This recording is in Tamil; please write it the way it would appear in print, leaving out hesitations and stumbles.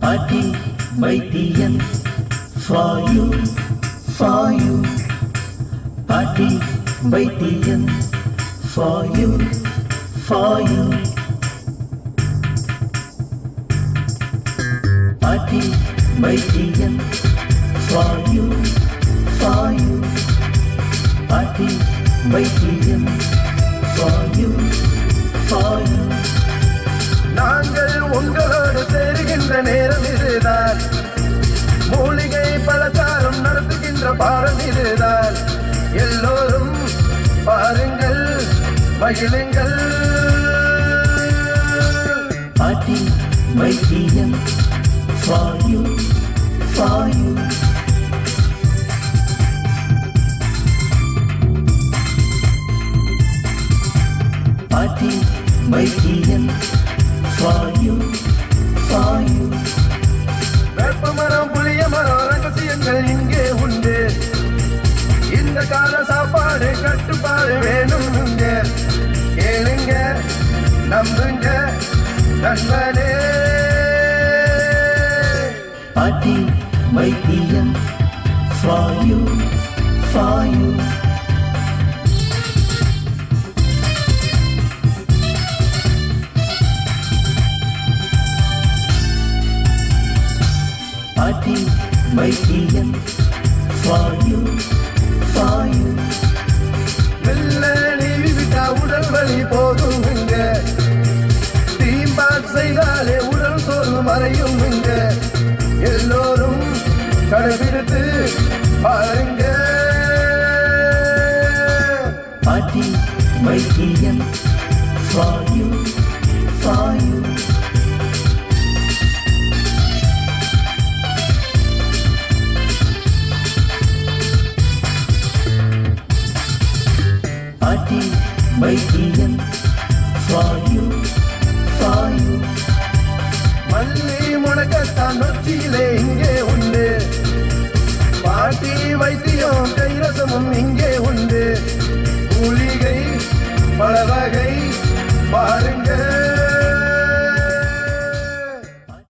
Party வைத்தியம் for you, for you. Party வைத்தியம் for you, for you. Party வைத்தியம் for you, for you. Party வைத்தியம் for you, for you. நாங்கள் உங்களோடு சேருகின்ற நேரம் இதுதான். மூலிகை பலகாரம் நடத்துகின்ற பாடம் இதுதான். எல்லோரும் பாருங்கள், மகிழுங்கள். Party வைத்தியம் for you, for you. Party வைத்தியம் for you, for you. வேப்பமரம் புளிய மரம் ரகசியங்கள் இங்கே உண்டு. இந்த கால சாப்பாடு கட்டுப்பாடு வேணும் இங்க. கேளுங்க, நம்புங்க நண்பனே. Party வைத்தியம் for you, for you. Party வைத்தியம் for you, for you. மெல்ல நீவி விட்டா உடல் வலி போகும் இங்க. தீம்பாக் செய்தாலே உடல் சோர்வு மறையும் இங்க. எல்லோரும் கடைபிடித்து பாருங்க. Party வைத்தியம் for you, for you. Party வைத்தியம் for you, for you. மல்லி முடக்கத்தான் நொச்சியிலே இங்கே உண்டு. பாட்டி வைத்தியம் கைரசமும் இங்கே